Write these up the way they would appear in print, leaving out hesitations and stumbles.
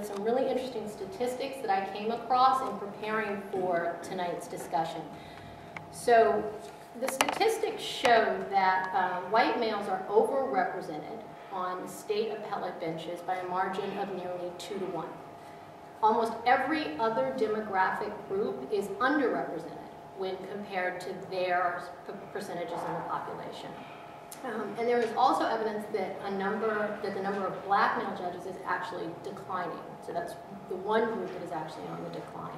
with some really interesting statistics that I came across in preparing for tonight's discussion. So the statistics show that white males are overrepresented on state appellate benches by a margin of nearly 2 to 1. Almost every other demographic group is underrepresented when compared to their percentages in the population. And there is also evidence that the number of black male judges is actually declining. So that's the one group that is actually on the decline.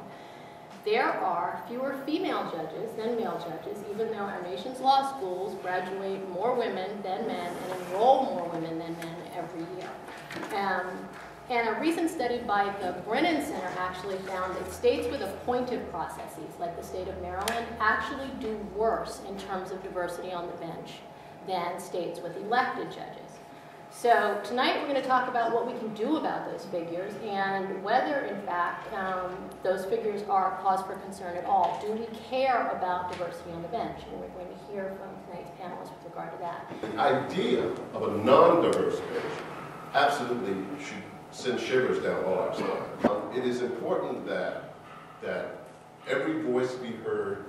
There are fewer female judges than male judges, even though our nation's law schools graduate more women than men and enroll more women than men every year. And a recent study by the Brennan Center actually found that states with appointed processes, like the state of Maryland, actually do worse in terms of diversity on the bench than states with elected judges. So tonight we're going to talk about what we can do about those figures and whether, in fact, those figures are a cause for concern at all. Do we care about diversity on the bench? And we're going to hear from tonight's panelists with regard to that. The idea of a non-diverse bench absolutely should send shivers down all our spine. It is important that every voice be heard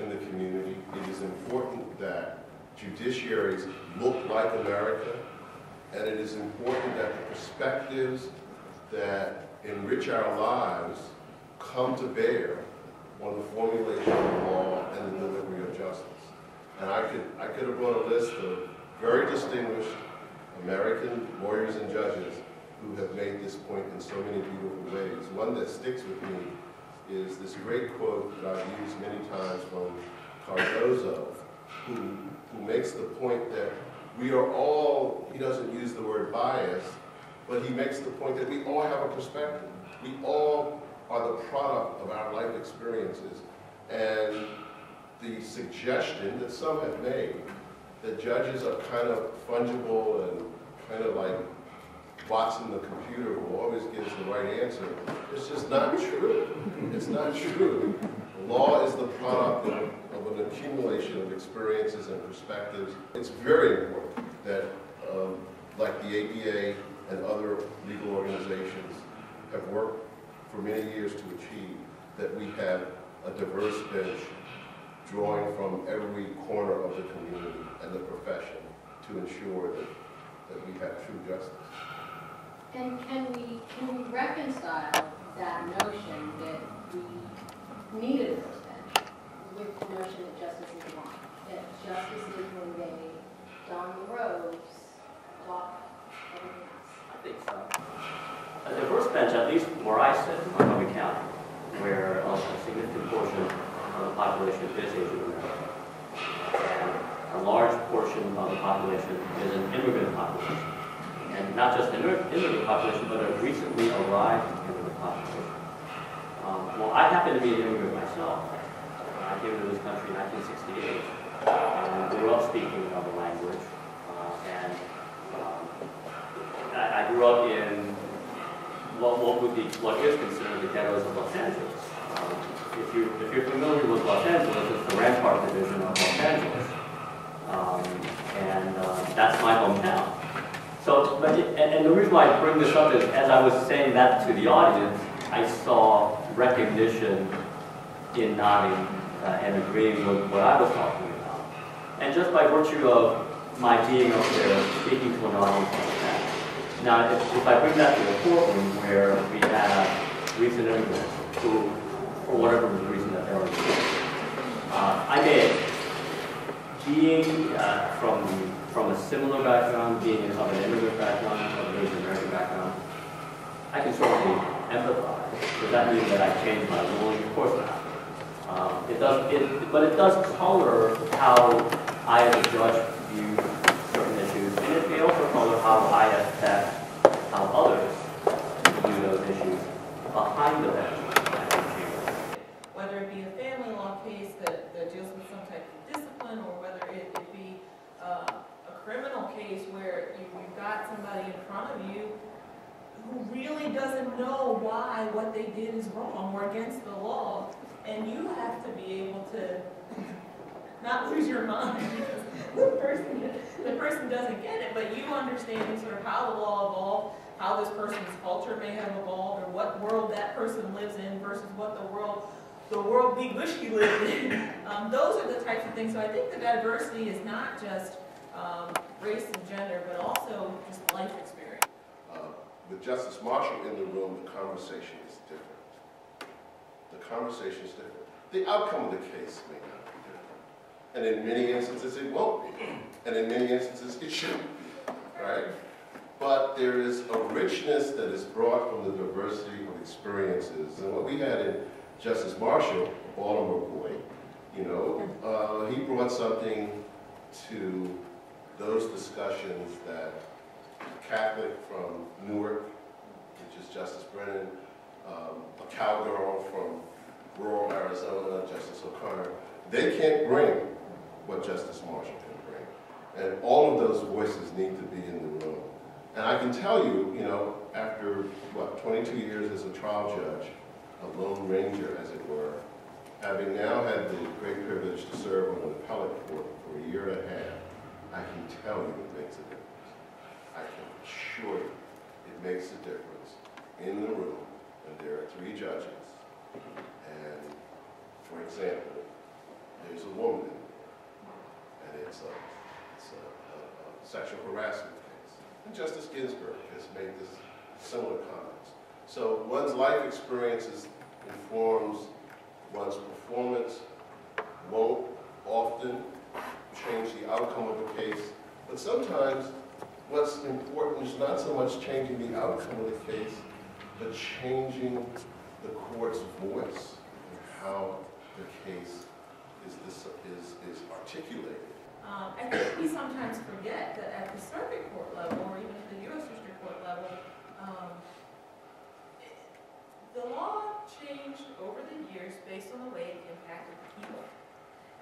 in the community. It is important that judiciaries look like America, and it is important that the perspectives that enrich our lives come to bear on the formulation of law and the delivery of justice. And I could have brought a list of very distinguished American lawyers and judges who have made this point in so many beautiful ways. One that sticks with me is this great quote that I've used many times from Cardozo, who makes the point that we are all, he doesn't use the word bias, but he makes the point that we all have a perspective. We all are the product of our life experiences. And the suggestion that some have made that judges are kind of fungible and kind of like Watson the computer who always gives the right answer, it's just not true. It's not true. Law is the product of an accumulation of experiences and perspectives. It's very important that, like the ABA and other legal organizations have worked for many years to achieve, that we have a diverse bench drawing from every corner of the community and the profession to ensure that we have true justice. And can we reconcile that notion that we need a diverse bench with the notion that justice is blind, that justice is when they don the robes, talk, everything else? I think so. A diverse bench, at least where I sit in Montgomery County, where a significant portion of the population is Asian American, and a large portion of the population is an immigrant population. And not just an immigrant population, but a recently arrived immigrant population. Well, I happen to be an immigrant myself. I came to this country in 1968 and grew up speaking another language. I grew up in what is considered the ghettos of Los Angeles. If you're familiar with Los Angeles, it's the Rampart division of Los Angeles, and that's my hometown. So, and the reason why I bring this up is, as I was saying that to the audience, I saw recognition in nodding and agreeing with what I was talking about. And just by virtue of my being up there speaking to an audience like that. Now, if I bring that to the courtroom where we have recent immigrants who, for whatever reason that they're I may, being from a similar background, being of an immigrant background, of an Asian American background, I can certainly empathize. Does that mean that I change my ruling? Of course not. But it does color how I as a judge view certain issues, and it may also color how I affect how others view those issues behind the bench. Whether it be a family law case that deals with some type of discipline, or whether it be a criminal case where you've got somebody in front of you who really doesn't know why what they did is wrong or against the law, and you have to be able to not lose your mind because the person doesn't get it, but you understand sort of how the law evolved, how this person's culture may what the world Big Bushy lived in. Those are the types of things. So I think the diversity is not just race and gender, but also just life experience. With Justice Marshall in the room, the conversation is different. The conversation is different. The outcome of the case may not be different. And in many instances, it won't be. And in many instances, it shouldn't be, right? But there is a richness that is brought from the diversity of experiences. And what we had in Justice Marshall, a Baltimore boy, you know, he brought something to those discussions that a Catholic from Newark, which is Justice Brennan, a cowgirl from rural Arizona, Justice O'Connor, they can't bring what Justice Marshall can bring. And all of those voices need to be in the room. And I can tell you, you know, after, what, 22 years as a trial judge, a lone ranger, as it were, having now had the great privilege to serve on an appellate court for a year and a half, I can tell you it makes a difference. I can assure you it makes a difference in the room when there are 3 judges. And, for example, there's a woman in there, and it's a sexual harassment case. And Justice Ginsburg has made this similar comments. So one's life experiences informs one's performance, won't often change the outcome of a case, but sometimes what's important is not so much changing the outcome of the case, but changing the court's voice and how the case is articulated. I think we sometimes forget that at the circuit court level, or even at the U.S. District Court level, the law changed over the years based on the way it impacted people.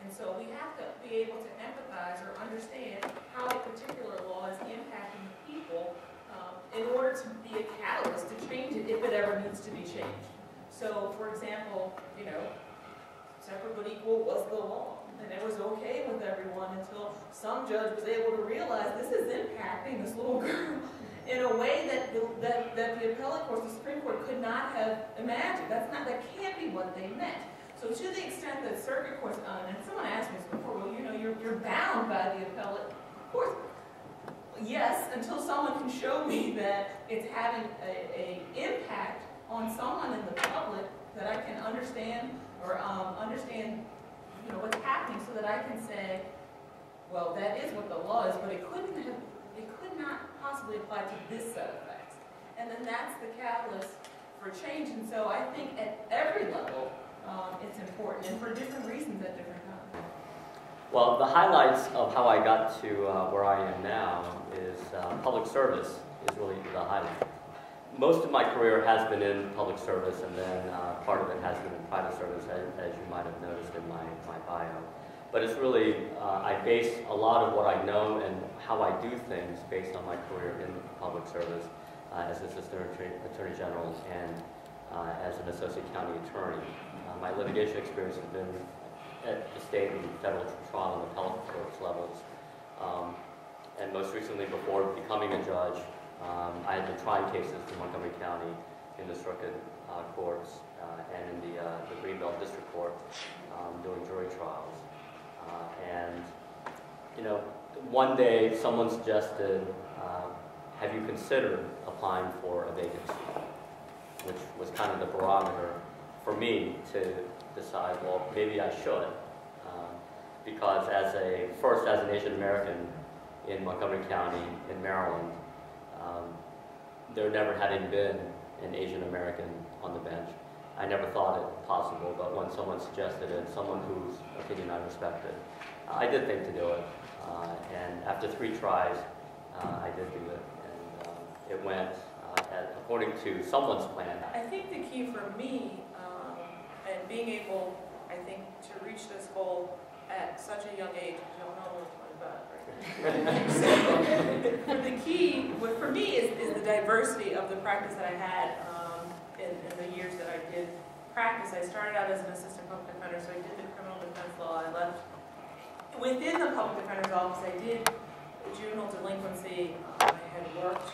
And so we have to be able to empathize or understand how a particular law is impacting people in order to be a catalyst to change it if it ever needs to be changed. So, for example, you know, separate but equal was the law. And it was okay with everyone until some judge was able to realize this is impacting this little girl in a way that the appellate court, the Supreme Court, could not have imagined. That can't be what they meant. So to the extent that circuit courts, and someone asked me this before, well, you know, you're bound by the appellate courts. Yes, until someone can show me that it's having an impact on someone in the public that I can understand or understand, you know, what's happening, so that I can say, well, that is what the law is, but it could not possibly apply to this set of facts. And then that's the catalyst for change. And so I think at every level, it's important, and for different reasons at different times. Well, the highlights of how I got to where I am now is public service is really the highlight. Most of my career has been in public service, and then part of it has been in private service, as you might have noticed in my bio. But it's really, I base a lot of what I know and how I do things based on my career in public service as Assistant Attorney General and as an Associate County Attorney. My litigation experience has been at the state and federal trial and appellate courts levels. And most recently, before becoming a judge, I had been trying cases in Montgomery County in the circuit courts and in the Greenbelt District Court doing jury trials. And, you know, one day someone suggested, have you considered applying for a vacancy? Which was kind of the barometer for me to decide, well, maybe I should. Because as an Asian American in Montgomery County in Maryland, there never had been an Asian American on the bench. I never thought it possible, but when someone suggested it, someone whose opinion I respected, I did think to do it. And after 3 tries, I did do it. And it went according to someone's plan. I think the key for me, and being able, I think, to reach this goal at such a young age, I don't know what so, the key, for me, is the diversity of the practice that I had in the years that I did practice. I started out as an assistant public defender, so I did the criminal defense law. I left within the public defender's office. I did juvenile delinquency. I had worked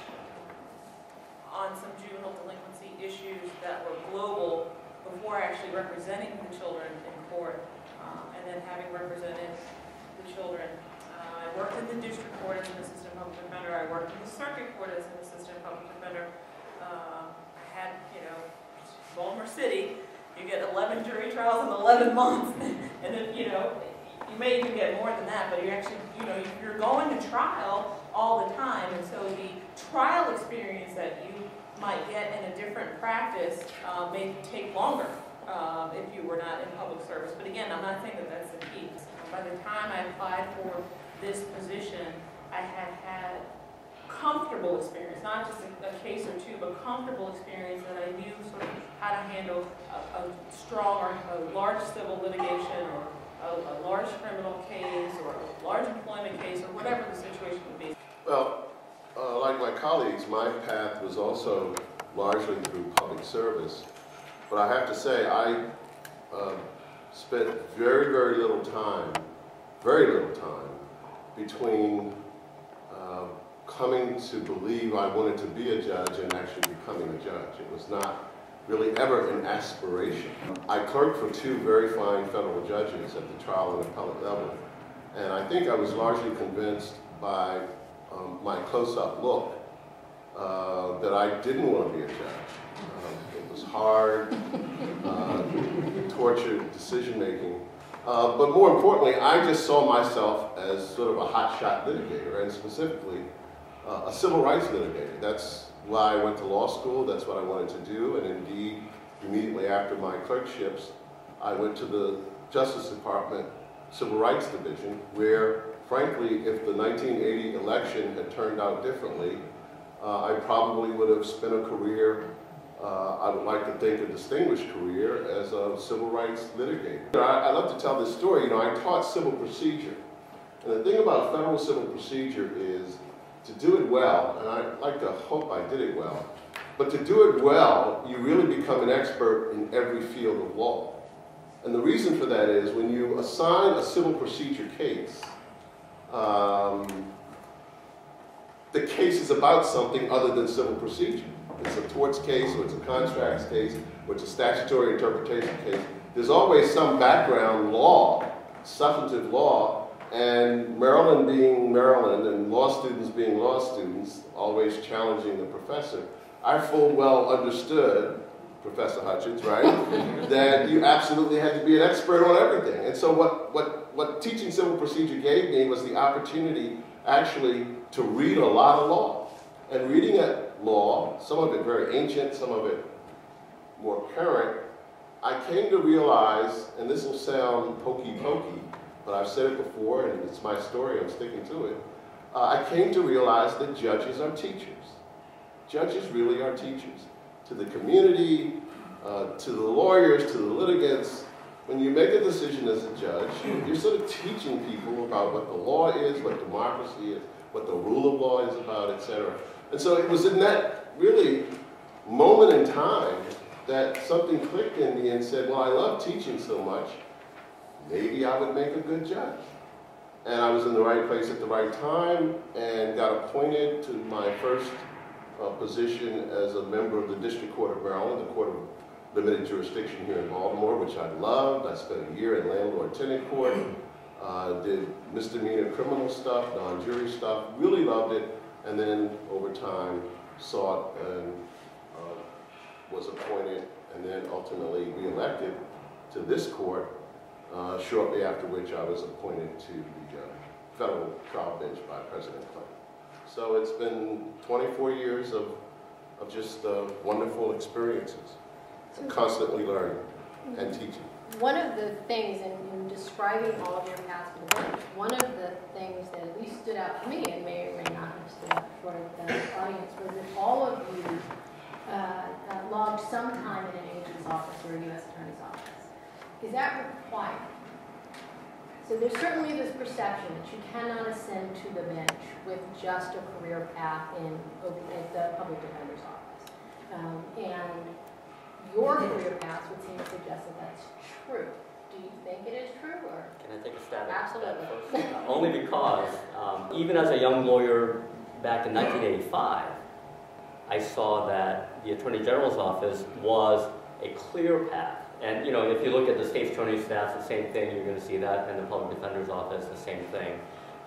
on some juvenile delinquency issues that were global before I actually representing the children in court, and then having represented the children. I worked in the district court as an assistant public defender. I worked in the circuit court as an assistant public defender. I had, Baltimore City, you get 11 jury trials in 11 months, and then, you may even get more than that, but you actually, you're going to trial all the time, and so the trial experience that you might get in a different practice may take longer if you were not in public service. But again, I'm not saying that that's the key. By the time I applied for this position, I had comfortable experience, not just a case or two, but comfortable experience that I knew sort of how to handle a strong or a large civil litigation or a large criminal case or a large employment case or whatever the situation would be. Well, like my colleagues, my path was also largely through public service. But I have to say, I spent very little time between coming to believe I wanted to be a judge and actually becoming a judge. It was not really ever an aspiration. I clerked for two very fine federal judges at the trial and appellate level, and I think I was largely convinced by my close-up look that I didn't want to be a judge. It was hard, tortured decision-making, but more importantly, I just saw myself as sort of a hotshot litigator, and specifically a civil rights litigator. That's why I went to law school. That's what I wanted to do, and indeed, immediately after my clerkships, I went to the Justice Department Civil Rights Division, where, frankly, if the 1980 election had turned out differently, I probably would have spent a career, I would like to think a distinguished career, as a civil rights litigator. I love to tell this story. I taught civil procedure, and the thing about federal civil procedure is to do it well, and I like to hope I did it well, but to do it well, you really become an expert in every field of law. And the reason for that is when you assign a civil procedure case, the case is about something other than civil procedure. It's a torts case, or it's a contracts case, or it's a statutory interpretation case. There's always some background law, substantive law, and Maryland being Maryland and law students being law students, always challenging the professor, I full well understood, Professor Hutchins, right, that you absolutely had to be an expert on everything. And so what teaching civil procedure gave me was the opportunity actually to read a lot of law. And reading law, some of it very ancient, some of it more current, I came to realize, and this will sound hokey-pokey, but I've said it before, and it's my story, I'm sticking to it. I came to realize that judges are teachers. Judges really are teachers. To the community, to the lawyers, to the litigants. When you make a decision as a judge, you're sort of teaching people about what the law is, what democracy is, what the rule of law is about, etc. And so it was in that really moment in time that something clicked in me and said, well, I love teaching so much, maybe I would make a good judge. And I was in the right place at the right time and got appointed to my first position as a member of the District Court of Maryland, the Court of Limited Jurisdiction here in Baltimore, which I loved. I spent a year in landlord-tenant court, did misdemeanor criminal stuff, non-jury stuff, really loved it, and then over time sought and was appointed and then ultimately re-elected to this court, shortly after which I was appointed to the federal trial bench by President Clinton. So it's been 24 years of just wonderful experiences, constantly learning and teaching. One of the things, in describing all of your paths to the bench, one of the things that at least stood out to me, and may or may not have stood out for the audience, was that all of you logged some time in an agent's office or a U.S. Attorney's office. Is that required? So there's certainly this perception that you cannot ascend to the bench with just a career path at the public defender's office. And your career path would seem to suggest that that's true. Do you think it is true? Or? Can I take a stab at Absolutely. that first? Only because even as a young lawyer back in 1985, I saw that the Attorney General's office was a clear path. And, you know, if you look at the state's attorney's stats, the same thing, you're going to see that, and the public defender's office, the same thing.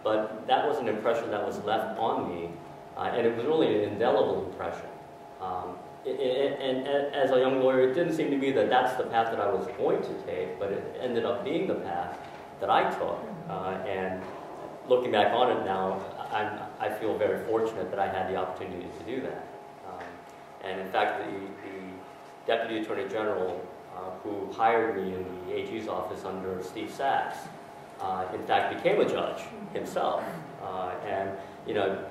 But that was an impression that was left on me, and it was really an indelible impression. And as a young lawyer, it didn't seem to me that that's the path that I was going to take, but it ended up being the path that I took. And looking back on it now, I feel very fortunate that I had the opportunity to do that. And in fact, the Deputy Attorney General who hired me in the AG's office under Steve Sachs, in fact, became a judge himself. And, you know,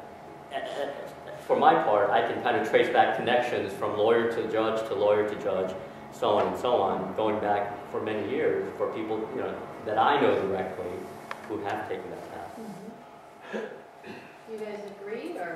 for my part, I can kind of trace back connections from lawyer to judge, so on, going back for many years for people, you know, that I know directly who have taken that path. You guys agree, or?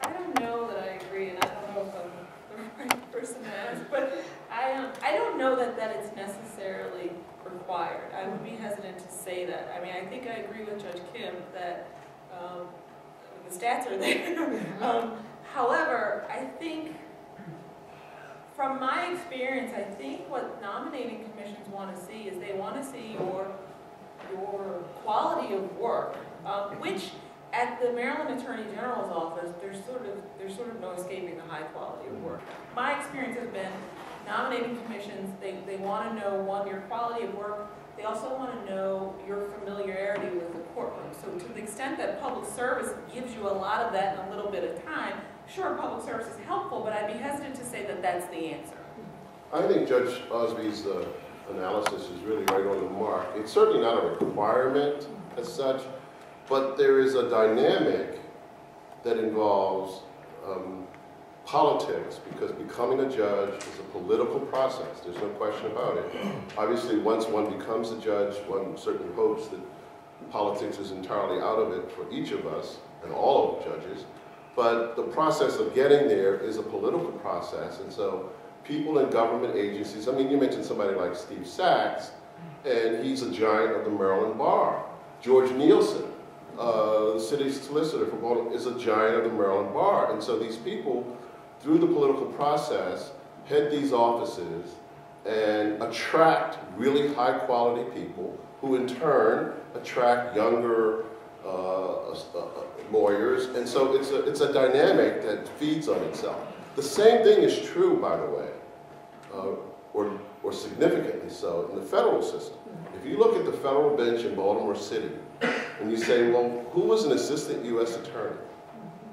I don't know that I agree, and I don't know if I'm the right person to ask, but I don't know that it's necessarily required. I would be hesitant to say that. I mean, I think I agree with Judge Kim that the stats are there. However, I think, from my experience, I think what nominating commissions want to see is they want to see your quality of work, which at the Maryland Attorney General's office, there's sort of no escaping the high quality of work. My experience has been nominating commissions, they want to know, one, your quality of work. They also want to know your familiarity with the courtroom. So to the extent that public service gives you a lot of that in a little bit of time, sure, public service is helpful, but I'd be hesitant to say that that's the answer. I think Judge Ausby's analysis is really right on the mark. It's certainly not a requirement as such, but there is a dynamic that involves politics, because becoming a judge is a political process. There's no question about it. Obviously, once one becomes a judge, one certainly hopes that politics is entirely out of it for each of us and all of judges. But the process of getting there is a political process, and so people in government agencies, I mean, you mentioned somebody like Steve Sachs, and he's a giant of the Maryland bar. George Nielsen, the city solicitor for Baltimore, is a giant of the Maryland bar. And so these people, through the political process, head these offices and attract really high quality people who in turn attract younger lawyers. And so it's a dynamic that feeds on itself. The same thing is true, by the way, or significantly so, in the federal system. If you look at the federal bench in Baltimore City, and you say, well, who was an assistant U.S. attorney?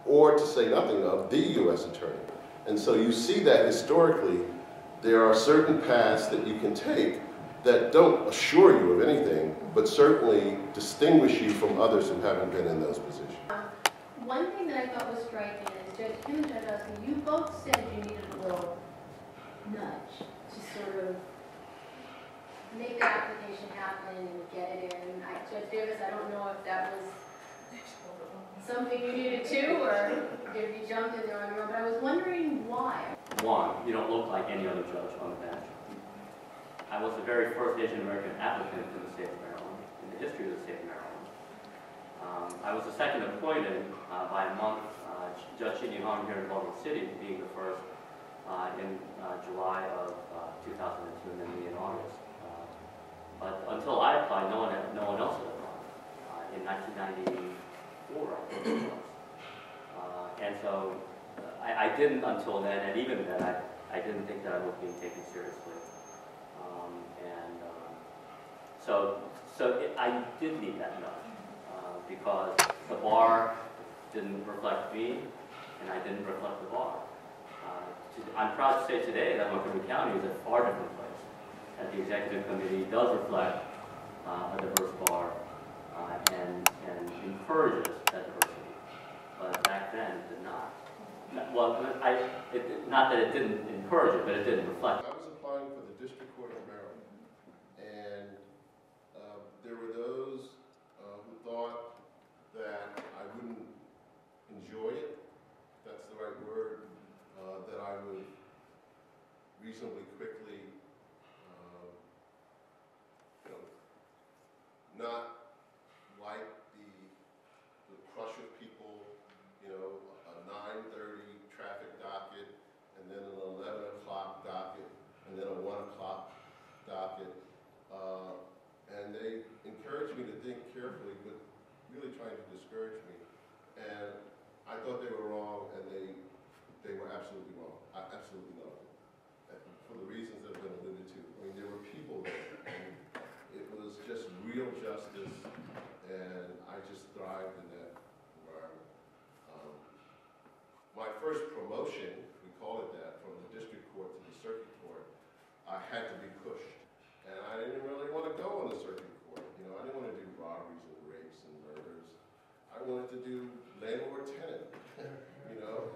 Or, to say nothing of, the U.S. attorney. And so you see that historically, there are certain paths that you can take that don't assure you of anything, but certainly distinguish you from others who haven't been in those positions. One thing that I thought was striking is, Judge Kim and Judge Ausby, you both said you needed a little nudge to sort of make the application happen and get it in. Judge Davis, I don't know if that was something you needed to, or if you jumped in there on your own, but I was wondering why. One, you don't look like any other judge on the bench. I was the very first Asian American applicant in the state of Maryland, in the history of the state of Maryland. I was the second appointed by a month, Judge Shinny Hong here in Baltimore City, being the first in July of 2002 and then me in August. But until I applied, no one else had applied. In 1994, I think it was. And so I didn't until then, and even then, I didn't think that I was being taken seriously. I did need that nudge because the bar didn't reflect me, and I didn't reflect the bar. I'm proud to say today that Montgomery County is a far different place. That the executive committee does reflect a diverse bar and encourages that diversity. But back then, it did not. Well, not that it didn't encourage it, but it didn't reflect. I was applying for the District Court of Maryland, and there were those who thought that I wouldn't enjoy it, if that's the right word, that I would reasonably quickly, not like the crush of people, a 9:30 traffic docket, and then an 11 o'clock docket, and then a 1 o'clock docket, and they encouraged me to think carefully, but really trying to discourage me. And I thought they were wrong, and they were absolutely wrong. I absolutely loved it, for the reasons that have been alluded to. I mean, there were people there, and it was just real justice, and I just thrived in that environment. My first promotion, we call it that, from the district court to the circuit court, I had to be pushed. And I didn't really want to go on the circuit court. You know, I didn't want to do robberies and rapes and murders. I wanted to do landlord-tenant, you know.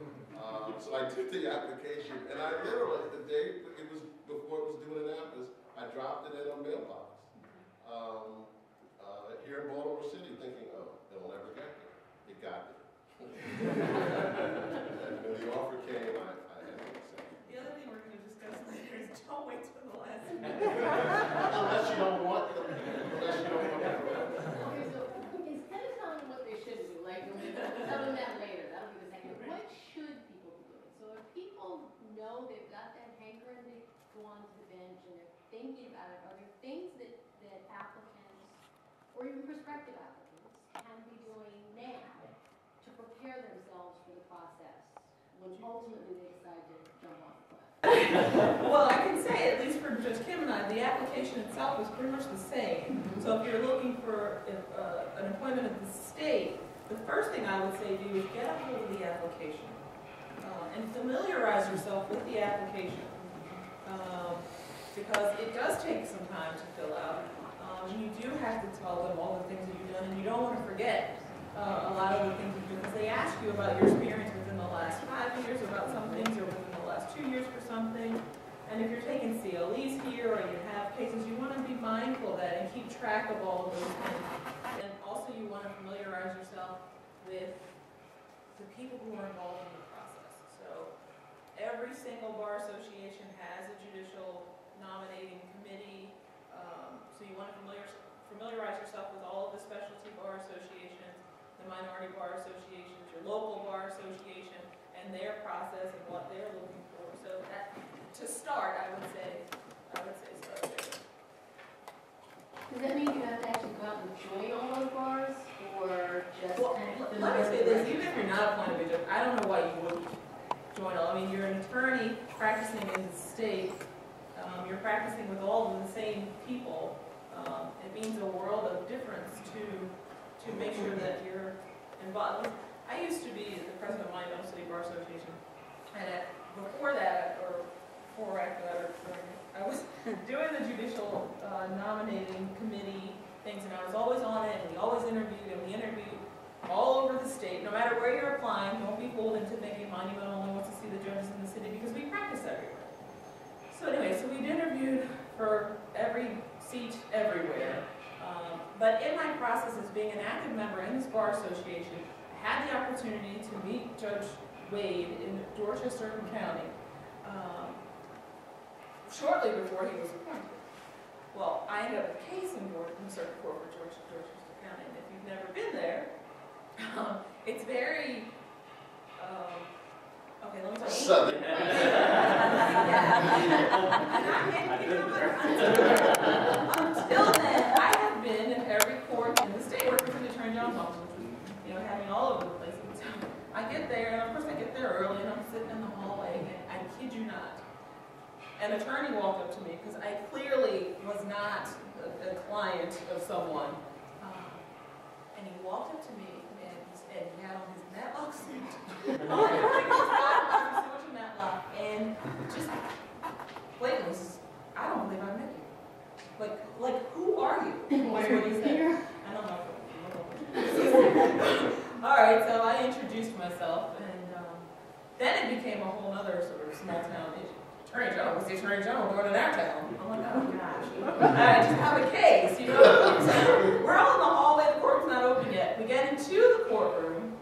So I did the application, and I literally, the day it was before it was due in Annapolis, I dropped it in a mailbox here in Baltimore City, thinking, oh, it'll never get there. It got there. And when the offer came, I had to accept it. The other thing we're going to discuss later is don't wait till the last minute. Unless you don't want them. Unless you don't want them. Okay, so instead of telling them what they should do, like we'll tell them that later, that'll be the second. What should people be doing? So if people know they've got that hankering to go onto the bench and they're thinking about it, are there things that applicants or even prospective applicants can be doing now to prepare themselves for the process when ultimately they decide to jump off the cliff? Well, I can say, at least for Judge Kim and I, the application itself is pretty much the same. So if you're looking for an appointment at the state, the first thing I would say do is get a hold of the application and familiarize yourself with the application because it does take some time to fill out. You do have to tell them all the things that you've done, and you don't want to forget a lot of the things you do because they ask you about your experience within the last 5 years, about some things, or within the last 2 years for something. And if you're taking CLEs here or you have cases, you want to be mindful of that and keep track of all of those things. And also you want to familiarize yourself with the people who are involved in the process. So every single bar association has a judicial nominating committee. So you want to familiarize yourself with all of the specialty bar associations, the minority bar associations, your local bar association, and their process and what they're looking for. So that, to start, I would say start there. Does that mean you have to actually go out and join all those bars, or just kind of? Let me say this: even if you're not appointed by judge, I don't know why you wouldn't join all. I mean, you're an attorney practicing in the state. You're practicing with all of the same people. It means a world of difference to make sure that you're involved. I used to be the president of Montgomery City Bar Association, and before that, or before or after that, or during it, I was doing the judicial nominating committee things, and I was always on it, and we always interviewed, and we interviewed all over the state. No matter where you're applying, don't be fooled into thinking Monument only wants to see the judges in the city, because we practice everywhere. So anyway, so we'd interviewed for every seat everywhere. But in my process as being an active member in this bar association, I had the opportunity to meet Judge Wade in Dorchester County shortly before he was appointed. Well, I ended up a case in circuit court for Dorchester County, and if you've never been there, it's very okay, let me tell you. Southern. Until then, I have been in every court in the state working for the Attorney General's office, which was, having all over the place. And so I get there, and of course I get there early, and I'm sitting in the hallway, and I kid you not, an attorney walked up to me, because I clearly was not a client of someone, and he walked up to me, and he had on his matlock suit. Matlock, and just blatantly says, I don't believe I met you. Like, who are you? That's what he said. I don't know. All right, so I introduced myself, and then it became a whole other sort of small town issue. Attorney General, what's the Attorney General doing in our town? I'm like, oh gosh. I just have a case, So we're all in the hallway, the courtroom's not open yet. We get into the courtroom,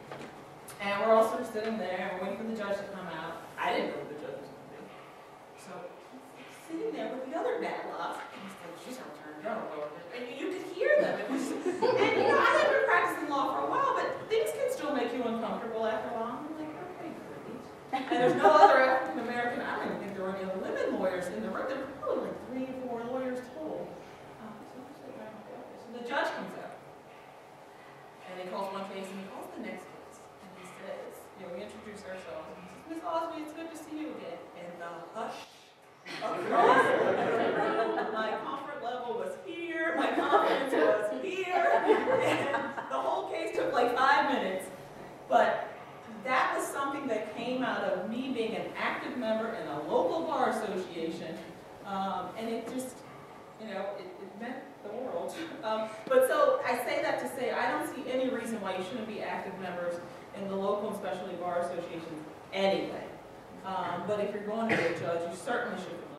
and we're all sort of sitting there, and we're waiting for the judge to come out. I didn't know who the judge was going to be. So he's sitting there with the other Matlocks. He's like, she's our Attorney General. And you could hear them. It was, and I had been practicing law for a while, but things can still make you uncomfortable after a while. I'm like, okay, great. And there's no other African American. I don't even think there were any other women lawyers in the room. There were probably like 3 or 4 lawyers But that was something that came out of me being an active member in a local bar association, and it just, you know, it meant the world. But so I say that to say I don't see any reason why you shouldn't be active members in the local and specialty bar associations anyway. But if you're going to be a judge, you certainly should